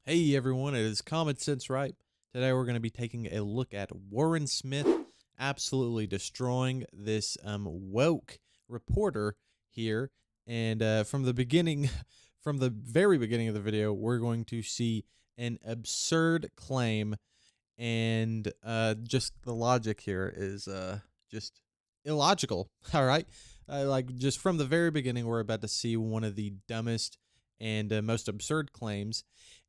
Hey everyone, it is Common Sense Right. Today we're going to be taking a look at Warren Smith absolutely destroying this woke reporter here. And from the beginning, from the very beginning of the video, we're going to see an absurd claim, and just the logic here is just illogical. All right, like just from the very beginning, we're about to see one of the dumbest and most absurd claims.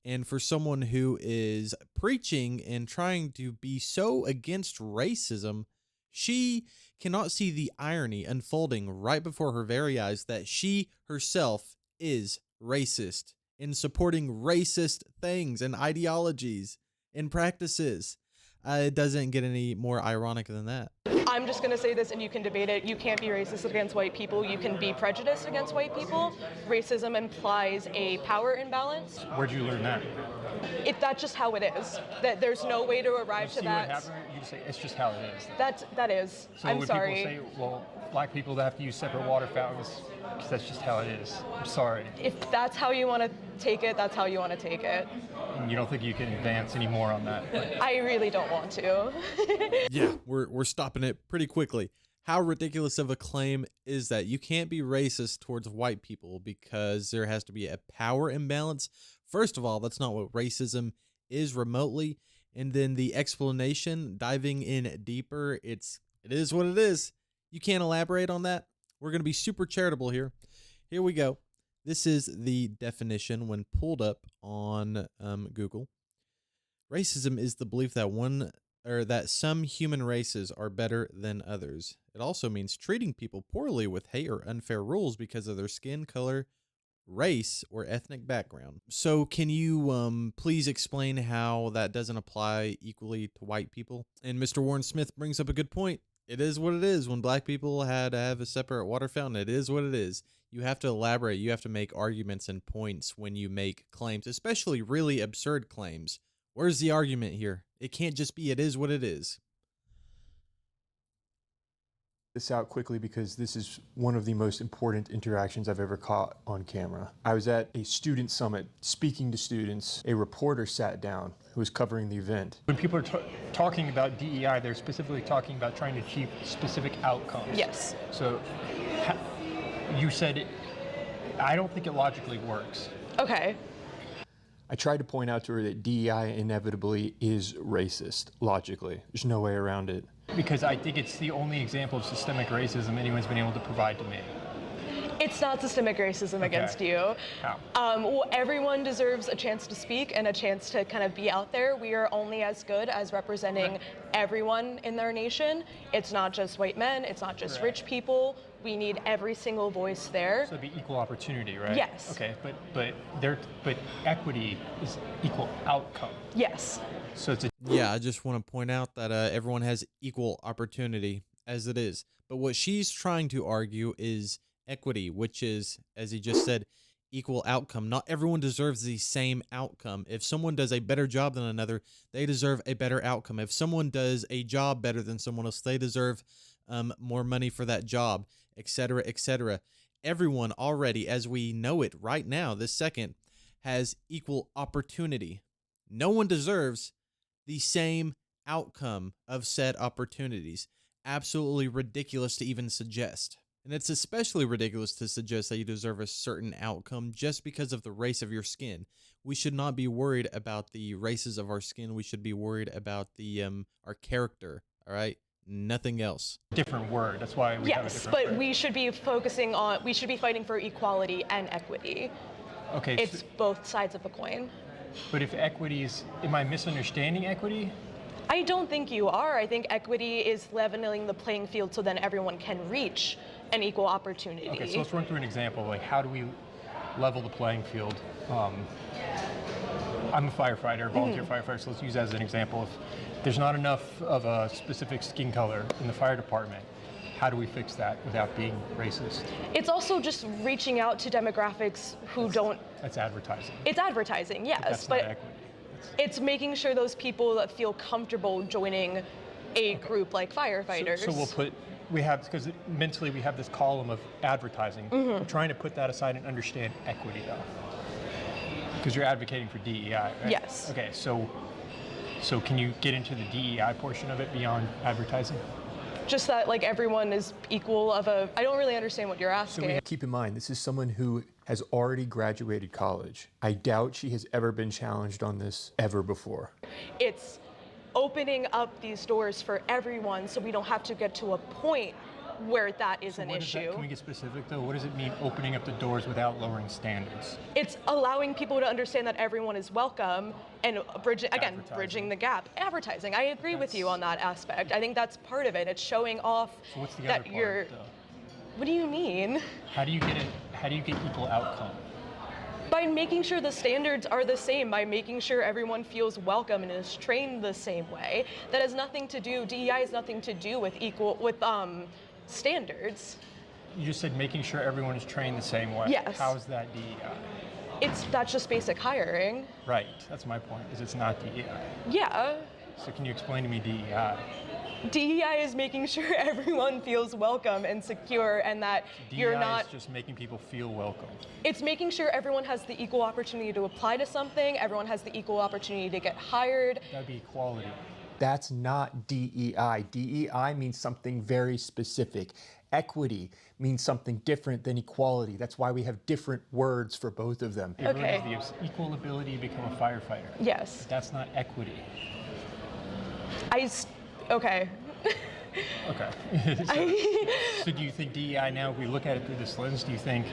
And for someone who is preaching and trying to be so against racism, she cannot see the irony unfolding right before her very eyes that she herself is racist in supporting racist things and ideologies and practices. It doesn't get any more ironic than that. I'm just going to say this and you can debate it. You can't be racist against white people. You can be prejudiced against white people. Racism implies a power imbalance. Where'd you learn that? That's just how it is. That there's no way to arrive to that. What happened? You say it's just how it is. That is. So I'm when sorry. people say, well, black people have to use separate water fountains, because that's just how it is. I'm sorry. If that's how you want to take it, that's how you want to take it. And you don't think you can advance any more on that? I really don't want to. Yeah, we're stopping it pretty quickly. How ridiculous of a claim is that? You can't be racist towards white people because there has to be a power imbalance. First of all, that's not what racism is remotely. And then the explanation, diving in deeper, it is what it is. You can't elaborate on that. We're going to be super charitable here. Here we go. This is the definition when pulled up on Google. Racism is the belief that some human races are better than others. It also means treating people poorly with hate or unfair rules because of their skin color, race, or ethnic background. So can you please explain how that doesn't apply equally to white people? And Mr. Warren Smith brings up a good point. It is what it is. When black people had to have a separate water fountain, it is what it is. You have to elaborate. You have to make arguments and points when you make claims, especially really absurd claims. Where's the argument here? It can't just be it is what it is. This out quickly because this is one of the most important interactions I've ever caught on camera. I was at a student summit speaking to students. A reporter sat down who was covering the event. When people are talking about DEI, they're specifically talking about trying to achieve specific outcomes. Yes. So you said, I don't think it logically works. Okay. I tried to point out to her that DEI inevitably is racist, logically. There's no way around it. Because I think it's the only example of systemic racism anyone's been able to provide to me. It's not systemic racism against you. How? Well, everyone deserves a chance to speak and a chance to kind of be out there. We are only as good as representing everyone in their nation. It's not just white men, it's not just rich people. We need every single voice there. So it'd be equal opportunity, right? Yes. Okay, but equity is equal outcome. Yes. So it's a Yeah, I just want to point out that everyone has equal opportunity as it is. But what she's trying to argue is equity, which is, as he just said, equal outcome. Not everyone deserves the same outcome. If someone does a better job than another, they deserve a better outcome. If someone does a job better than someone else, they deserve more money for that job, etc., etc. Everyone already, as we know it right now, this second, has equal opportunity. No one deserves the same outcome of said opportunities. Absolutely ridiculous to even suggest. And it's especially ridiculous to suggest that you deserve a certain outcome just because of the race of your skin. We should not be worried about the races of our skin. We should be worried about the our character, all right? Nothing else. different word. That's why we have a Yes, different but word. we should be fighting for equality and equity. Okay, It's both sides of the coin. but if equity is, am I misunderstanding equity? I don't think you are. I think equity is leveling the playing field so then everyone can reach an equal opportunity. Okay, so let's run through an example. Like, how do we level the playing field? I'm a firefighter, volunteer firefighter, so let's use that as an example. If there's not enough of a specific skin color in the fire department, how do we fix that without being racist? It's also just reaching out to demographics who don't. That's advertising. It's advertising, yes, That's not equity. it's making sure those people that feel comfortable joining a group like firefighters. So we'll put, because mentally we have this column of advertising. We're trying to put that aside and understand equity though. Because you're advocating for DEI, right? Yes. Okay, so can you get into the DEI portion of it beyond advertising? Just that like everyone is equal of a, I don't really understand what you're asking. Keep in mind, this is someone who has already graduated college. I doubt she has ever been challenged on this ever before. It's opening up these doors for everyone so we don't have to get to a point where that is an issue. Can we get specific though? What does it mean opening up the doors without lowering standards? It's allowing people to understand that everyone is welcome and bridging the gap. Advertising, I agree with you on that aspect. I think that's part of it. It's showing off So what's the that other you're. part, though? What do you mean? How do you get equal outcome? By making sure the standards are the same, by making sure everyone feels welcome and is trained the same way. That has nothing to do, DEI has nothing to do with standards. You just said making sure everyone is trained the same way. Yes. How is that DEI? That's just basic hiring. Right, that's my point, is it's not DEI. Yeah. So can you explain to me DEI? DEI is making sure everyone feels welcome and secure and that you're not. DEI is just making people feel welcome. It's making sure everyone has the equal opportunity to apply to something, everyone has the equal opportunity to get hired. That'd be equality. That's not DEI. DEI means something very specific. Equity means something different than equality. That's why we have different words for both of them. Everyone Okay. has the equal ability to become a firefighter. Yes. That's not equity. Okay. Okay. So do you think DEI now, if we look at it through this lens, do you think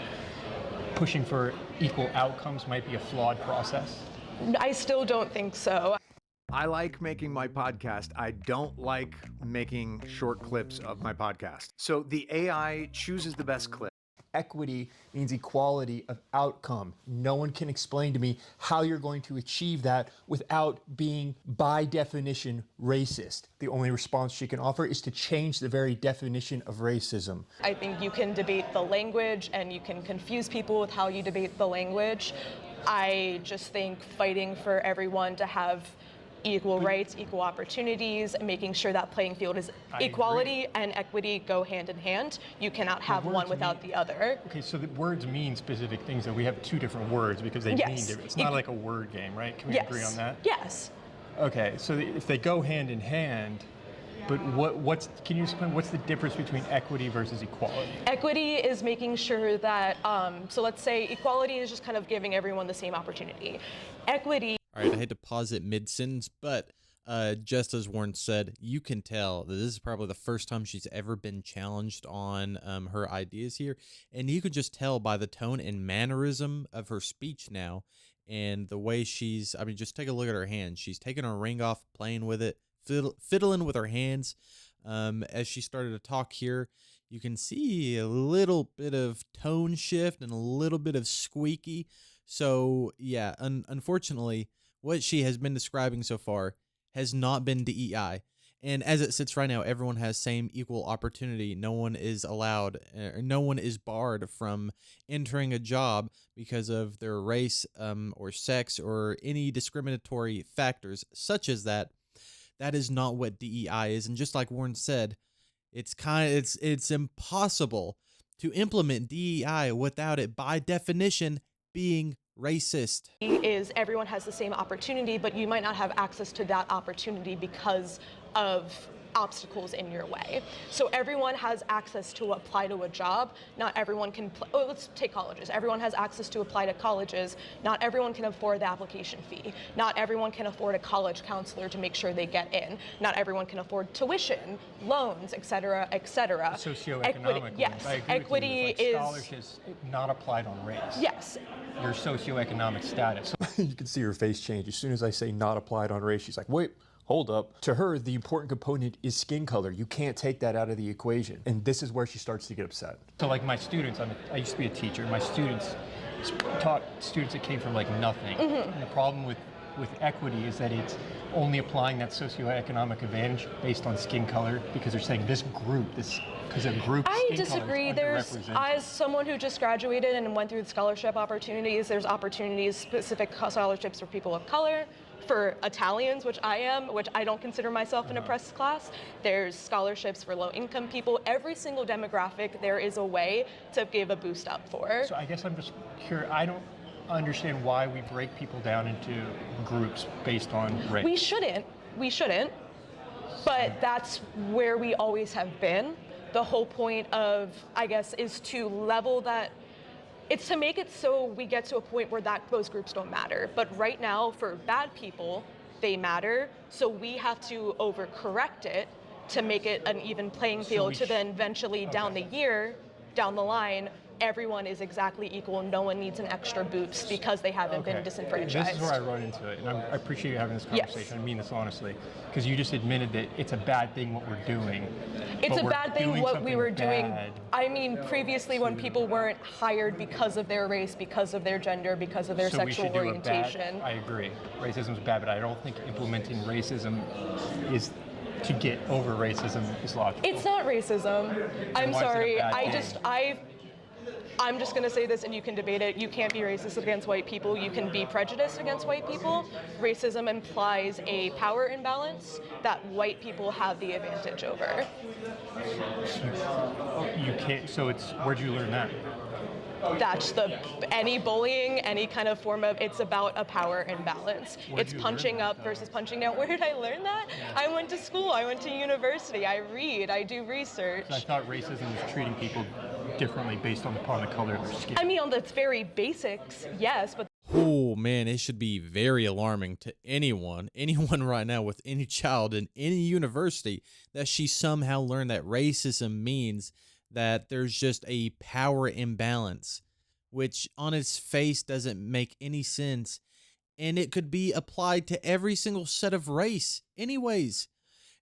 pushing for equal outcomes might be a flawed process? I still don't think so. I like making my podcast. I don't like making short clips of my podcast. So the AI chooses the best clip. Equity means equality of outcome. No one can explain to me how you're going to achieve that without being, by definition, racist. The only response she can offer is to change the very definition of racism. I think you can debate the language and you can confuse people with how you debate the language. I just think fighting for everyone to have equal rights, equal opportunities, making sure that playing field is equality and equity go hand in hand. You cannot have one without the other. Okay, so the words mean specific things, that we have two different words because they mean different. It's not like a word game, right? Can we agree on that? Yes. Okay, so if they go hand in hand, but can you explain what's the difference between equity versus equality? Equity is making sure that, so let's say equality is just kind of giving everyone the same opportunity. Equity. All right, I hate to pause it mid-sentence, but just as Warren said, you can tell that this is probably the first time she's ever been challenged on her ideas here. And you can just tell by the tone and mannerism of her speech now and the way she's, I mean, just take a look at her hands. She's taking her ring off, playing with it, fiddling with her hands. As she started to talk here, you can see a little bit of tone shift and a little bit of squeaky. So, yeah, unfortunately, what she has been describing so far has not been DEI. And as it sits right now, everyone has same equal opportunity. No one is allowed, no one is barred from entering a job because of their race or sex or any discriminatory factors such as that. That is not what DEI is. And just like Warren said, it's impossible to implement DEI without it by definition being racist. Is everyone has the same opportunity, but you might not have access to that opportunity because of obstacles in your way. So everyone has access to apply to a job. Not everyone can, let's take colleges. Everyone has access to apply to colleges. Not everyone can afford the application fee. Not everyone can afford a college counselor to make sure they get in. Not everyone can afford tuition, loans, et cetera, et cetera. Socioeconomic. Yes, I agree equity with you. is scholarships not applied on race. Yes. Your socioeconomic status. You can see her face change. As soon as I say not applied on race, she's like, wait, hold up. To her, the important component is skin color. You can't take that out of the equation. And this is where she starts to get upset. So like my students, I used to be a teacher. My students taught students that came from like nothing. And the problem with equity is that it's only applying that socioeconomic advantage based on skin color because they're saying this group, because a group I skin disagree. color is There's, underrepresented. as someone who just graduated and went through the scholarship opportunities, there's opportunities, specific scholarships for people of color, for Italians, which I am, which I don't consider myself an oppressed class. There's scholarships for low-income people. Every single demographic, there is a way to give a boost up for. So I guess I'm just curious. understand why we break people down into groups based on race. We shouldn't, but that's where we always have been. The whole point of, I guess, is to level that. It's to make it so we get to a point where those groups don't matter. But right now, for bad people, they matter. So we have to overcorrect it to make it an even playing field to then eventually down the line, everyone is exactly equal. No one needs an extra boost because they haven't been disenfranchised. This is where I run into it, and I appreciate you having this conversation. Yes. I mean this honestly, because you just admitted that it's a bad thing what we're doing. It's a bad thing what we were doing. Bad. I mean, previously when people weren't hired because of their race, because of their gender, because of their So sexual we should do orientation. I agree. Racism is bad, but I don't think implementing racism is to get over racism is logical. It's not racism. I'm why is it a sorry. bad thing? I'm just going to say this and you can debate it. You can't be racist against white people. You can be prejudiced against white people. Racism implies a power imbalance that white people have the advantage over. You can't. So it's where'd you learn that? That's any bullying, any kind of form of, it's about a power imbalance. It's punching up versus punching down. Where did I learn that? I went to school, I went to university, I read, I do research. I thought racism was treating people differently based upon the color of their skin. I mean, on the very basics, yes, but Oh man, it should be very alarming to anyone right now with any child in any university that she somehow learned that racism means that there's just a power imbalance, which on its face doesn't make any sense. And it could be applied to every single set of race anyways.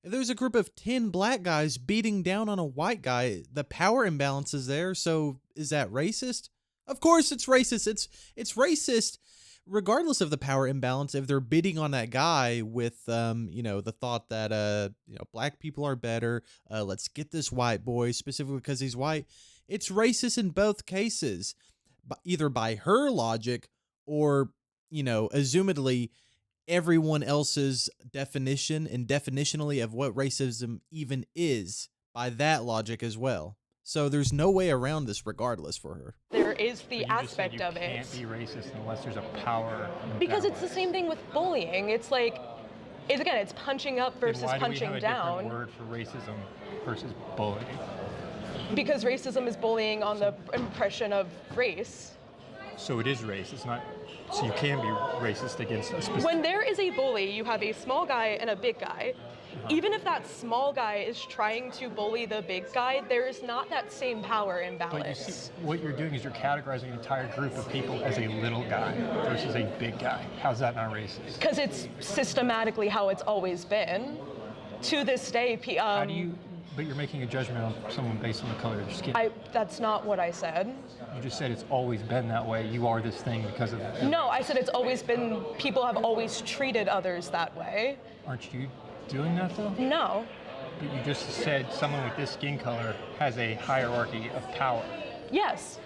If there's a group of 10 black guys beating down on a white guy, the power imbalance is there. So is that racist? Of course it's racist. It's racist regardless of the power imbalance. If they're bidding on that guy with, the thought that, black people are better. Let's get this white boy specifically because he's white. It's racist in both cases, either by her logic or, assumedly everyone else's definition and definitionally of what racism even is by that logic as well. So there's no way around this regardless for her. there is the But you just said aspect of You it. can't be racist unless there's a power. Because it's the same thing with bullying. It's like, it's punching up versus punching Why do we have a down. different word for racism versus bullying? Because racism is bullying on the impression of race. So it is race. It's not. So you can be racist against a specific. When there is a bully, you have a small guy and a big guy. Even if that small guy is trying to bully the big guy, there is not that same power But you imbalance. see, what you're doing is you're categorizing an entire group of people as a little guy versus a big guy. How's that not racist? Because it's systematically how it's always been. To this day, How do you? But you're making a judgment on someone based on the color of their skin. that's not what I said. You just said it's always been that way. You are this thing because of that. No, I said it's always been, people have always treated others that way. Aren't you doing that though? No. But you just said someone with this skin color has a hierarchy of power. Yes.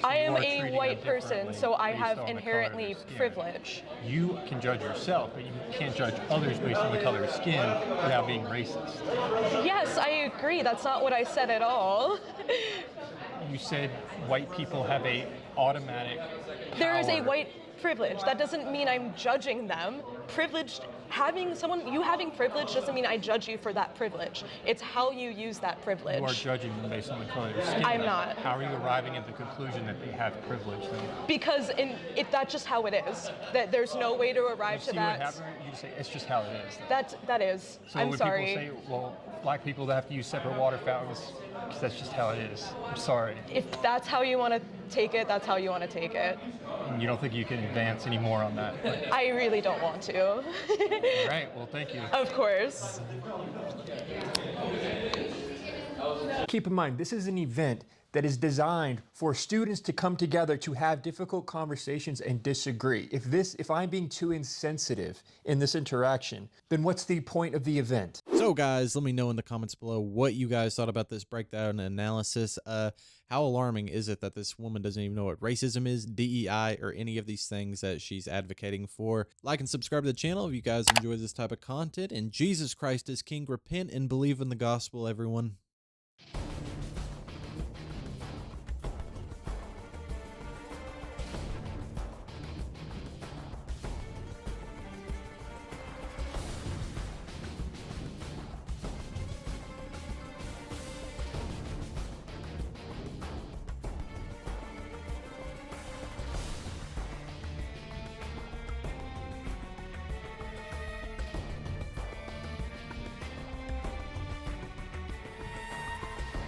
I am are a treating white them person, differently so I based have on the color of inherently their skin. privilege. You can judge yourself, but you can't judge others based on the color of skin without being racist. Yes, I agree. That's not what I said at all. You said white people have a automatic There is a power. white privilege. That doesn't mean I'm judging them. You having privilege doesn't mean I judge you for that privilege. It's how you use that privilege. You are judging them based on the color of their skin. I'm not. How are you arriving at the conclusion that they have privilege then? Because that's just how it is. That there's no way to arrive You to see that. what happened? You just say it's just how it is. That is. So I'm when sorry. people say, well, black people have to use separate water fountains, because that's just how it is. I'm sorry. If that's how you want to take it, that's how you want to take it. And you don't think you can advance any more on that. I really don't want to. All right, well, thank you. Of course. Keep in mind, this is an event that is designed for students to come together to have difficult conversations and disagree. If I'm being too insensitive in this interaction, then what's the point of the event? So guys, let me know in the comments below what you guys thought about this breakdown and analysis. How alarming is it that this woman doesn't even know what racism is, DEI, or any of these things that she's advocating for? Like and subscribe to the channel if you guys enjoy this type of content. And Jesus Christ is King. Repent and believe in the gospel, everyone.